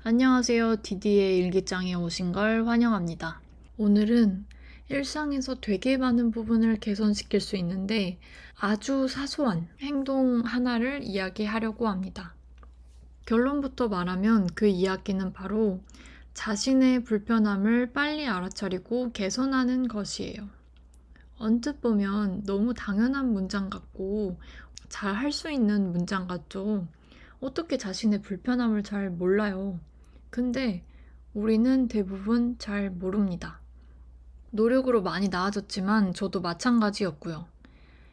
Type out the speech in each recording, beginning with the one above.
안녕하세요. 디디의 일기장에 오신 걸 환영합니다. 오늘은 일상에서 되게 많은 부분을 개선시킬 수 있는데 아주 사소한 행동 하나를 이야기하려고 합니다. 결론부터 말하면 그 이야기는 바로 자신의 불편함을 빨리 알아차리고 개선하는 것이에요. 언뜻 보면 너무 당연한 문장 같고 잘 할 수 있는 문장 같죠. 어떻게 자신의 불편함을 잘 몰라요. 근데 우리는 대부분 잘 모릅니다. 노력으로 많이 나아졌지만 저도 마찬가지였고요.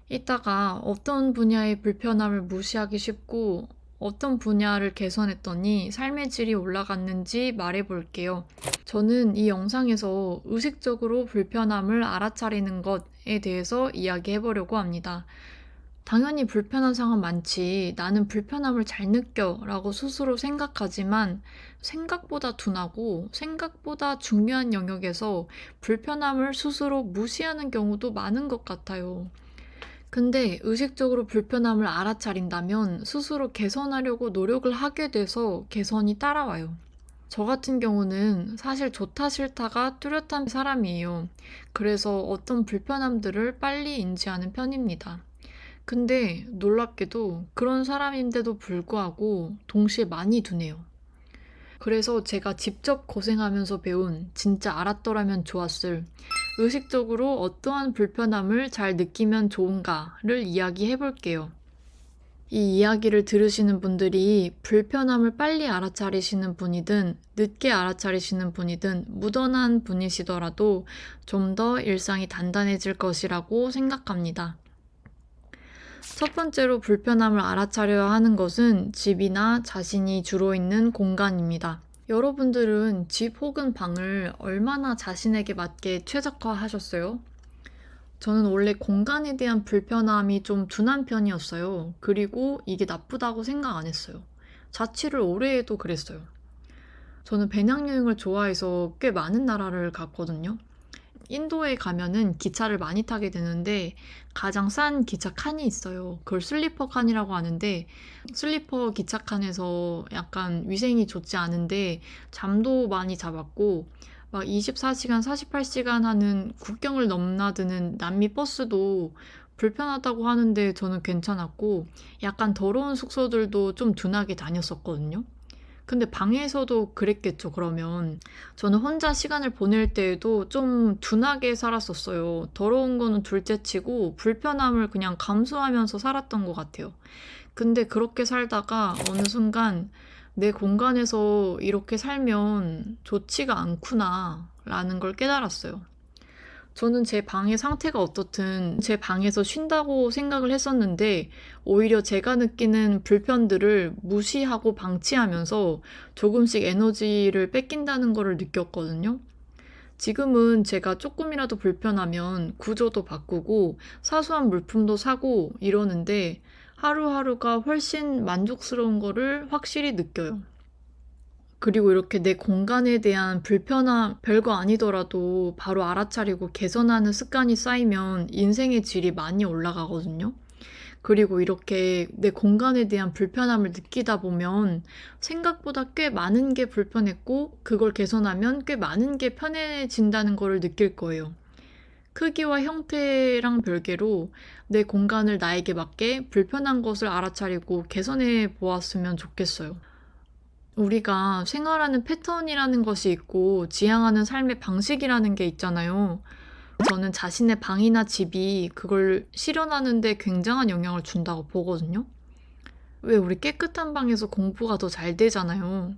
이따가 어떤 분야의 불편함을 무시하기 쉽고 어떤 분야를 개선했더니 삶의 질이 올라갔는지 말해볼게요. 저는 이 영상에서 의식적으로 불편함을 알아차리는 것에 대해서 이야기해보려고 합니다. 당연히 불편한 상황 많지. 나는 불편함을 잘 느껴 라고 스스로 생각하지만 생각보다 둔하고 생각보다 중요한 영역에서 불편함을 스스로 무시하는 경우도 많은 것 같아요. 근데 의식적으로 불편함을 알아차린다면 스스로 개선하려고 노력을 하게 돼서 개선이 따라와요. 저 같은 경우는 사실 좋다 싫다가 뚜렷한 사람이에요. 그래서 어떤 불편함들을 빨리 인지하는 편입니다. 근데 놀랍게도 그런 사람인데도 불구하고 동시에 많이 둔해요. 그래서 제가 직접 고생하면서 배운 진짜 알았더라면 좋았을 의식적으로 어떠한 불편함을 잘 느끼면 좋은가를 이야기해 볼게요. 이 이야기를 들으시는 분들이 불편함을 빨리 알아차리시는 분이든 늦게 알아차리시는 분이든 무던한 분이시더라도 좀 더 일상이 단단해질 것이라고 생각합니다. 첫 번째로 불편함을 알아차려야 하는 것은 집이나 자신이 주로 있는 공간입니다. 여러분들은 집 혹은 방을 얼마나 자신에게 맞게 최적화하셨어요? 저는 원래 공간에 대한 불편함이 좀 둔한 편이었어요. 그리고 이게 나쁘다고 생각 안 했어요. 자취를 오래 해도 그랬어요. 저는 배낭여행을 좋아해서 꽤 많은 나라를 갔거든요. 인도에 가면은 기차를 많이 타게 되는데 가장 싼 기차 칸이 있어요. 그걸 슬리퍼 칸이라고 하는데 슬리퍼 기차 칸에서 약간 위생이 좋지 않은데 잠도 많이 잡았고 막 24시간, 48시간 하는 국경을 넘나드는 남미 버스도 불편하다고 하는데 저는 괜찮았고 약간 더러운 숙소들도 좀 둔하게 다녔었거든요. 근데 방에서도 그랬겠죠, 그러면. 저는 혼자 시간을 보낼 때에도 좀 둔하게 살았었어요. 더러운 거는 둘째 치고 불편함을 그냥 감수하면서 살았던 것 같아요. 근데 그렇게 살다가 어느 순간 내 공간에서 이렇게 살면 좋지가 않구나, 라는 걸 깨달았어요. 저는 제 방의 상태가 어떻든 제 방에서 쉰다고 생각을 했었는데 오히려 제가 느끼는 불편들을 무시하고 방치하면서 조금씩 에너지를 뺏긴다는 거를 느꼈거든요. 지금은 제가 조금이라도 불편하면 구조도 바꾸고 사소한 물품도 사고 이러는데 하루하루가 훨씬 만족스러운 거를 확실히 느껴요. 그리고 이렇게 내 공간에 대한 불편함, 별거 아니더라도 바로 알아차리고 개선하는 습관이 쌓이면 인생의 질이 많이 올라가거든요. 그리고 이렇게 내 공간에 대한 불편함을 느끼다 보면 생각보다 꽤 많은 게 불편했고 그걸 개선하면 꽤 많은 게 편해진다는 거를 느낄 거예요. 크기와 형태랑 별개로 내 공간을 나에게 맞게 불편한 것을 알아차리고 개선해 보았으면 좋겠어요. 우리가 생활하는 패턴이라는 것이 있고 지향하는 삶의 방식이라는 게 있잖아요. 저는 자신의 방이나 집이 그걸 실현하는 데 굉장한 영향을 준다고 보거든요. 왜 우리 깨끗한 방에서 공부가 더 잘 되잖아요.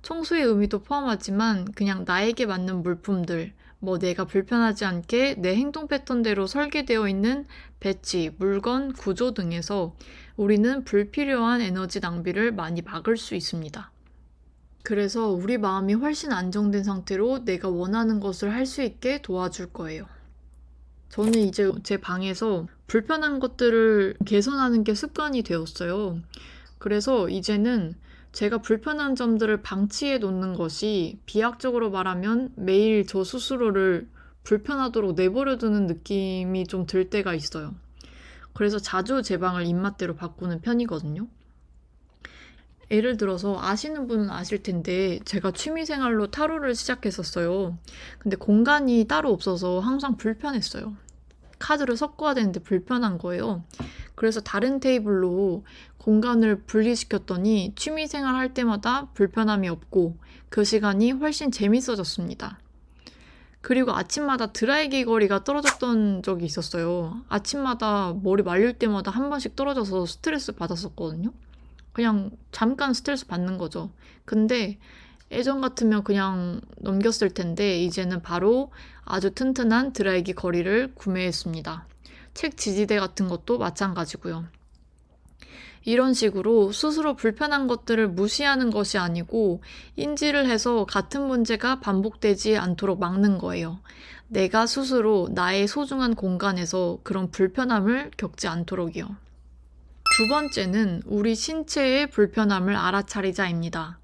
청소의 의미도 포함하지만 그냥 나에게 맞는 물품들, 뭐 내가 불편하지 않게 내 행동 패턴대로 설계되어 있는 배치, 물건, 구조 등에서 우리는 불필요한 에너지 낭비를 많이 막을 수 있습니다. 그래서 우리 마음이 훨씬 안정된 상태로 내가 원하는 것을 할 수 있게 도와줄 거예요. 저는 이제 제 방에서 불편한 것들을 개선하는 게 습관이 되었어요. 그래서 이제는 제가 불편한 점들을 방치해 놓는 것이 비약적으로 말하면 매일 저 스스로를 불편하도록 내버려 두는 느낌이 좀 들 때가 있어요. 그래서 자주 제 방을 입맛대로 바꾸는 편이거든요. 예를 들어서 아시는 분은 아실 텐데 제가 취미생활로 타로를 시작했었어요. 근데 공간이 따로 없어서 항상 불편했어요. 카드를 섞어야 되는데 불편한 거예요. 그래서 다른 테이블로 공간을 분리시켰더니 취미생활 할 때마다 불편함이 없고 그 시간이 훨씬 재밌어졌습니다. 그리고 아침마다 드라이기 거리가 떨어졌던 적이 있었어요. 아침마다 머리 말릴 때마다 한 번씩 떨어져서 스트레스 받았었거든요. 그냥 잠깐 스트레스 받는 거죠. 근데 예전 같으면 그냥 넘겼을 텐데 이제는 바로 아주 튼튼한 드라이기 거리를 구매했습니다. 책 지지대 같은 것도 마찬가지고요. 이런 식으로 스스로 불편한 것들을 무시하는 것이 아니고 인지를 해서 같은 문제가 반복되지 않도록 막는 거예요. 내가 스스로 나의 소중한 공간에서 그런 불편함을 겪지 않도록이요. 두 번째는 우리 신체의 불편함을 알아차리자입니다.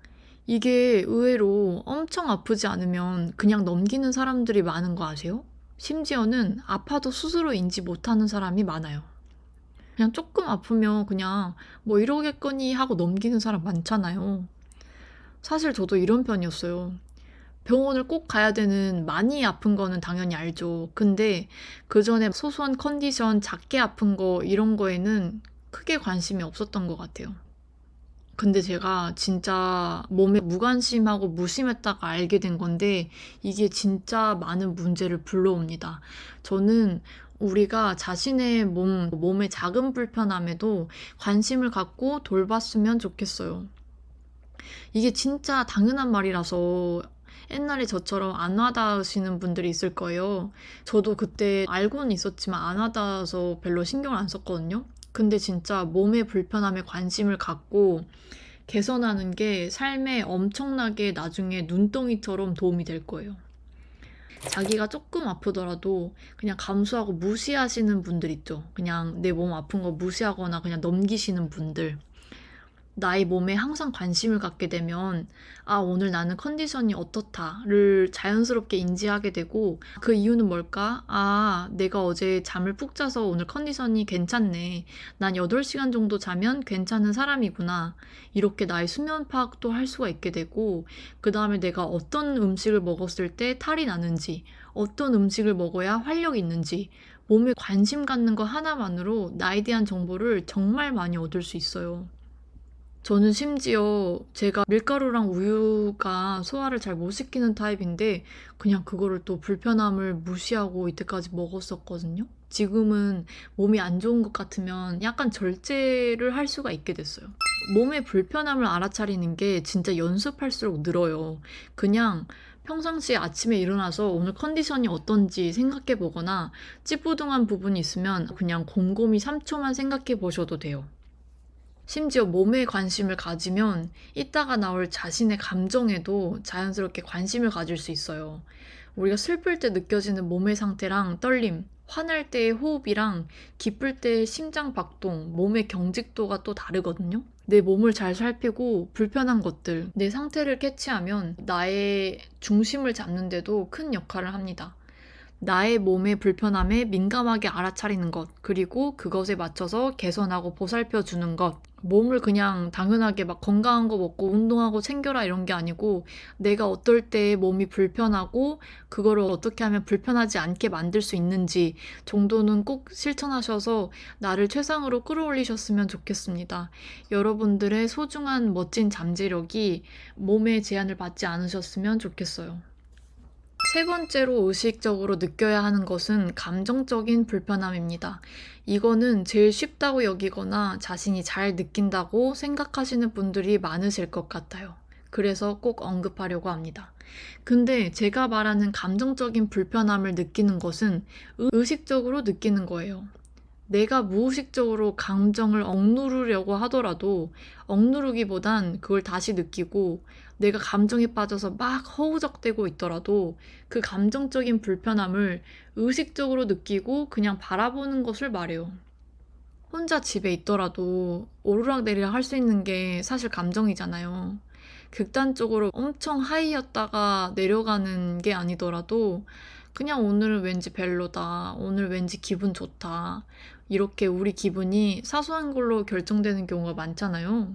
이게 의외로 엄청 아프지 않으면 그냥 넘기는 사람들이 많은 거 아세요? 심지어는 아파도 스스로 인지 못하는 사람이 많아요. 그냥 조금 아프면 그냥 뭐 이러겠거니 하고 넘기는 사람 많잖아요. 사실 저도 이런 편이었어요. 병원을 꼭 가야 되는 많이 아픈 거는 당연히 알죠. 근데 그 전에 소소한 컨디션, 작게 아픈 거 이런 거에는 크게 관심이 없었던 것 같아요. 근데 제가 진짜 몸에 무관심하고 무심했다가 알게 된 건데 이게 진짜 많은 문제를 불러옵니다. 저는 우리가 자신의 몸의 작은 불편함에도 관심을 갖고 돌봤으면 좋겠어요. 이게 진짜 당연한 말이라서 옛날에 저처럼 안 와닿으시는 분들이 있을 거예요. 저도 그때 알고는 있었지만 안 와닿아서 별로 신경을 안 썼거든요. 근데 진짜 몸의 불편함에 관심을 갖고 개선하는 게 삶에 엄청나게 나중에 눈덩이처럼 도움이 될 거예요. 자기가 조금 아프더라도 그냥 감수하고 무시하시는 분들 있죠. 그냥 내 몸 아픈 거 무시하거나 그냥 넘기시는 분들. 나의 몸에 항상 관심을 갖게 되면 아, 오늘 나는 컨디션이 어떻다를 자연스럽게 인지하게 되고 그 이유는 뭘까? 아, 내가 어제 잠을 푹 자서 오늘 컨디션이 괜찮네. 난 8시간 정도 자면 괜찮은 사람이구나. 이렇게 나의 수면 파악도 할 수가 있게 되고 그 다음에 내가 어떤 음식을 먹었을 때 탈이 나는지 어떤 음식을 먹어야 활력이 있는지 몸에 관심 갖는 거 하나만으로 나에 대한 정보를 정말 많이 얻을 수 있어요. 저는 심지어 제가 밀가루랑 우유가 소화를 잘 못 시키는 타입인데 그냥 그거를 또 불편함을 무시하고 이때까지 먹었었거든요. 지금은 몸이 안 좋은 것 같으면 약간 절제를 할 수가 있게 됐어요. 몸의 불편함을 알아차리는 게 진짜 연습할수록 늘어요. 그냥 평상시에 아침에 일어나서 오늘 컨디션이 어떤지 생각해 보거나 찌뿌둥한 부분이 있으면 그냥 곰곰이 3초만 생각해 보셔도 돼요. 심지어 몸에 관심을 가지면 이따가 나올 자신의 감정에도 자연스럽게 관심을 가질 수 있어요. 우리가 슬플 때 느껴지는 몸의 상태랑 떨림, 화날 때의 호흡이랑 기쁠 때의 심장 박동, 몸의 경직도가 또 다르거든요. 내 몸을 잘 살피고 불편한 것들, 내 상태를 캐치하면 나의 중심을 잡는 데도 큰 역할을 합니다. 나의 몸의 불편함에 민감하게 알아차리는 것, 그리고 그것에 맞춰서 개선하고 보살펴 주는 것. 몸을 그냥 당연하게 막 건강한 거 먹고 운동하고 챙겨라 이런 게 아니고 내가 어떨 때 몸이 불편하고 그거를 어떻게 하면 불편하지 않게 만들 수 있는지 정도는 꼭 실천하셔서 나를 최상으로 끌어올리셨으면 좋겠습니다. 여러분들의 소중한 멋진 잠재력이 몸의 제한을 받지 않으셨으면 좋겠어요. 세 번째로 의식적으로 느껴야 하는 것은 감정적인 불편함입니다. 이거는 제일 쉽다고 여기거나 자신이 잘 느낀다고 생각하시는 분들이 많으실 것 같아요. 그래서 꼭 언급하려고 합니다. 근데 제가 말하는 감정적인 불편함을 느끼는 것은 의식적으로 느끼는 거예요. 내가 무의식적으로 감정을 억누르려고 하더라도 억누르기보단 그걸 다시 느끼고 내가 감정에 빠져서 막 허우적대고 있더라도 그 감정적인 불편함을 의식적으로 느끼고 그냥 바라보는 것을 말해요. 혼자 집에 있더라도 오르락내리락 할 수 있는 게 사실 감정이잖아요. 극단적으로 엄청 하이였다가 내려가는 게 아니더라도 그냥 오늘은 왠지 별로다, 오늘 왠지 기분 좋다, 이렇게 우리 기분이 사소한 걸로 결정되는 경우가 많잖아요.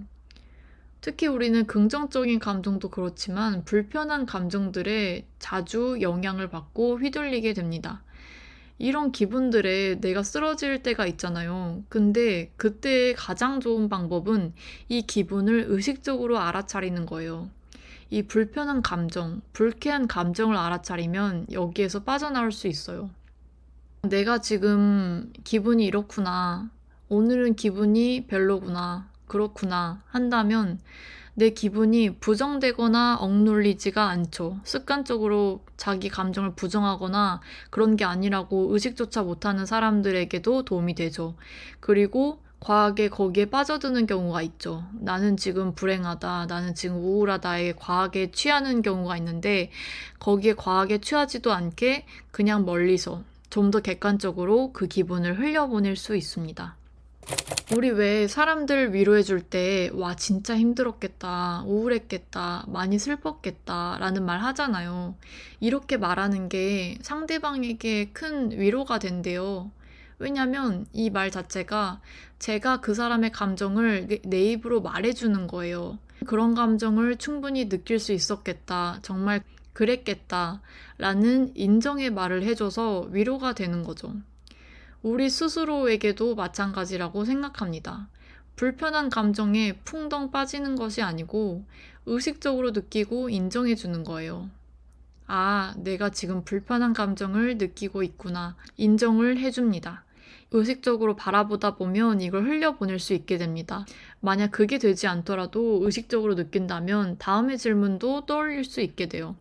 특히 우리는 긍정적인 감정도 그렇지만 불편한 감정들에 자주 영향을 받고 휘둘리게 됩니다. 이런 기분들에 내가 쓰러질 때가 있잖아요. 근데 그때 가장 좋은 방법은 이 기분을 의식적으로 알아차리는 거예요. 이 불편한 감정, 불쾌한 감정을 알아차리면 여기에서 빠져나올 수 있어요. 내가 지금 기분이 이렇구나. 오늘은 기분이 별로구나. 그렇구나. 한다면 내 기분이 부정되거나 억눌리지가 않죠. 습관적으로 자기 감정을 부정하거나 그런 게 아니라고 의식조차 못하는 사람들에게도 도움이 되죠. 그리고 과하게 거기에 빠져드는 경우가 있죠. 나는 지금 불행하다, 나는 지금 우울하다에 과하게 취하는 경우가 있는데 거기에 과하게 취하지도 않게 그냥 멀리서 좀 더 객관적으로 그 기분을 흘려보낼 수 있습니다. 우리 왜 사람들 위로해 줄 때, 와, 진짜 힘들었겠다, 우울했겠다, 많이 슬펐겠다, 라는 말 하잖아요. 이렇게 말하는 게 상대방에게 큰 위로가 된대요. 왜냐면 이 말 자체가 제가 그 사람의 감정을 내 입으로 말해주는 거예요. 그런 감정을 충분히 느낄 수 있었겠다, 정말 그랬겠다, 라는 인정의 말을 해줘서 위로가 되는 거죠. 우리 스스로에게도 마찬가지라고 생각합니다. 불편한 감정에 풍덩 빠지는 것이 아니고 의식적으로 느끼고 인정해 주는 거예요. 아, 내가 지금 불편한 감정을 느끼고 있구나. 인정을 해줍니다. 의식적으로 바라보다 보면 이걸 흘려보낼 수 있게 됩니다. 만약 그게 되지 않더라도 의식적으로 느낀다면 다음의 질문도 떠올릴 수 있게 돼요.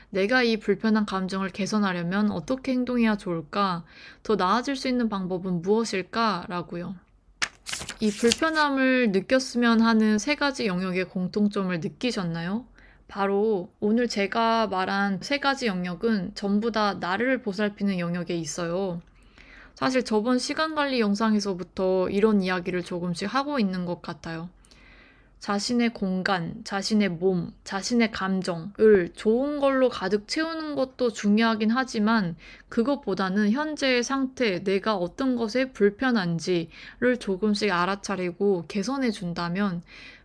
내가 이 불편한 감정을 개선하려면 어떻게 행동해야 좋을까? 더 나아질 수 있는 방법은 무엇일까? 라고요. 이 불편함을 느꼈으면 하는 세 가지 영역의 공통점을 느끼셨나요? 바로 오늘 제가 말한 세 가지 영역은 전부 다 나를 보살피는 영역에 있어요. 사실 저번 시간관리 영상에서부터 이런 이야기를 조금씩 하고 있는 것 같아요. 자신의 공간, 자신의 몸, 자신의 감정을 좋은 걸로 가득 채우는 것도 중요하긴 하지만 그것보다는 현재의 상태, 내가 어떤 것에 불편한지를 조금씩 알아차리고 개선해 준다면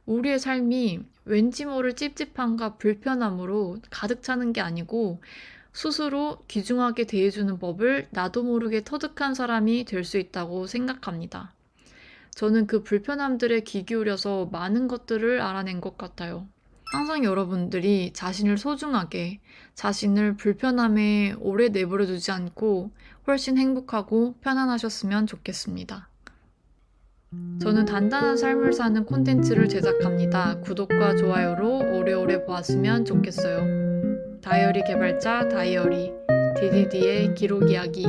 우리의 삶이 왠지 모를 찝찝함과 불편함으로 가득 차는 게 아니고 스스로 귀중하게 대해주는 법을 나도 모르게 터득한 사람이 될 수 있다고 생각합니다. 저는 그 불편함들에 귀 기울여서 많은 것들을 알아낸 것 같아요. 항상 여러분들이 자신을 소중하게, 자신을 불편함에 오래 내버려 두지 않고 훨씬 행복하고 편안하셨으면 좋겠습니다. 저는 단단한 삶을 사는 콘텐츠를 제작합니다. 구독과 좋아요로 오래오래 보았으면 좋겠어요. 다이어리 개발자 다이어리, DDD의 기록 이야기.